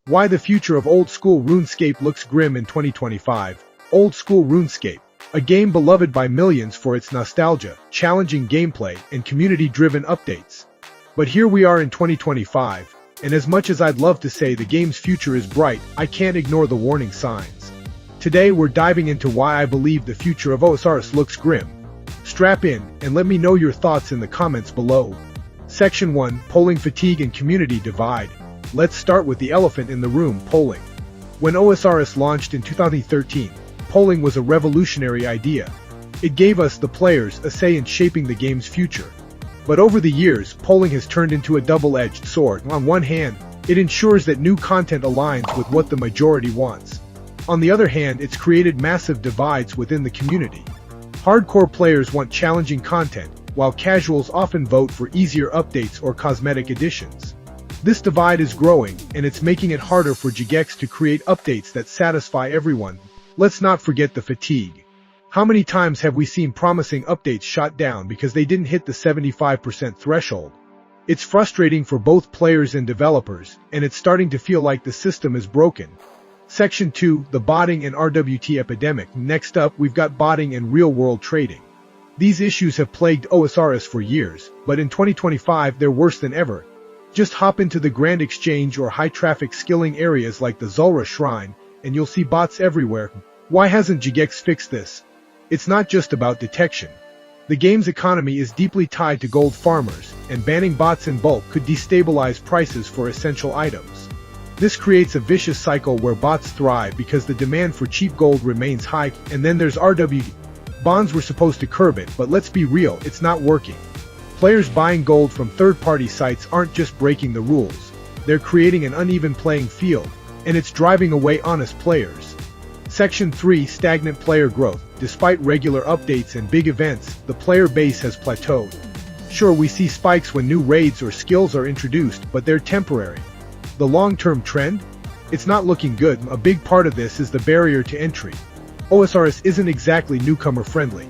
Why the future of old-school RuneScape looks grim in 2025. Old-school RuneScape, a game beloved by millions for its nostalgia, challenging gameplay, and community-driven updates. But here we are in 2025, and as much as I'd love to say the game's future is bright, I can't ignore the warning signs. Today we're diving into why I believe the future of OSRS looks grim. Strap in, and let me know your thoughts in the comments below. Section 1, Polling Fatigue and Community Divide. Let's start with the elephant in the room, polling. When OSRS launched in 2013, polling was a revolutionary idea. It gave us, the players, a say in shaping the game's future. But over the years, polling has turned into a double-edged sword. On one hand, it ensures that new content aligns with what the majority wants. On the other hand, it's created massive divides within the community. Hardcore players want challenging content, while casuals often vote for easier updates or cosmetic additions. This divide is growing, and it's making it harder for Jagex to create updates that satisfy everyone. Let's not forget the fatigue. How many times have we seen promising updates shot down because they didn't hit the 75% threshold? It's frustrating for both players and developers, and it's starting to feel like the system is broken. Section 2, the botting and RWT epidemic. Next up, we've got botting and real-world trading. These issues have plagued OSRS for years, but in 2025 they're worse than ever. Just hop into the Grand Exchange or high-traffic skilling areas like the Zulrah Shrine, and you'll see bots everywhere. Why hasn't Jagex fixed this? It's not just about detection. The game's economy is deeply tied to gold farmers, and banning bots in bulk could destabilize prices for essential items. This creates a vicious cycle where bots thrive because the demand for cheap gold remains high, and then there's RWT. Bonds were supposed to curb it, but let's be real, it's not working. Players buying gold from third-party sites aren't just breaking the rules. They're creating an uneven playing field, and it's driving away honest players. Section 3, Stagnant Player Growth. Despite regular updates and big events, the player base has plateaued. Sure, we see spikes when new raids or skills are introduced, but they're temporary. The long-term trend? It's not looking good. A big part of this is the barrier to entry. OSRS isn't exactly newcomer-friendly.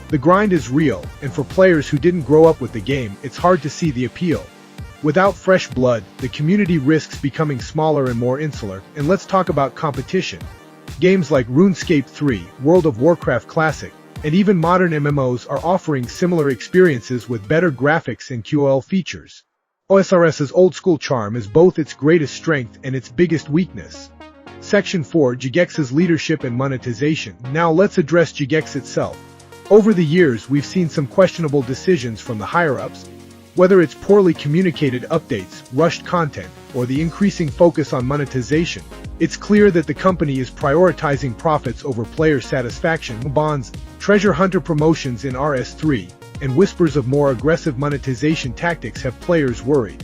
The grind is real, and for players who didn't grow up with the game, it's hard to see the appeal. Without fresh blood, the community risks becoming smaller and more insular, and let's talk about competition. Games like RuneScape 3, World of Warcraft Classic, and even modern MMOs are offering similar experiences with better graphics and QoL features. OSRS's old-school charm is both its greatest strength and its biggest weakness. Section 4, Jagex's Leadership and Monetization. Now let's address Jagex itself. Over the years, we've seen some questionable decisions from the higher-ups. Whether it's poorly communicated updates, rushed content, or the increasing focus on monetization, it's clear that the company is prioritizing profits over player satisfaction. Bonds, treasure hunter promotions in RS3, and whispers of more aggressive monetization tactics have players worried.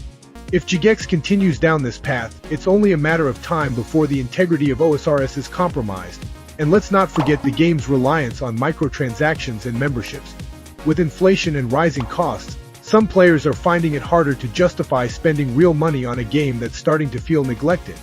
If Jagex continues down this path, it's only a matter of time before the integrity of OSRS is compromised. And let's not forget the game's reliance on microtransactions and memberships. With inflation and rising costs, some players are finding it harder to justify spending real money on a game that's starting to feel neglected.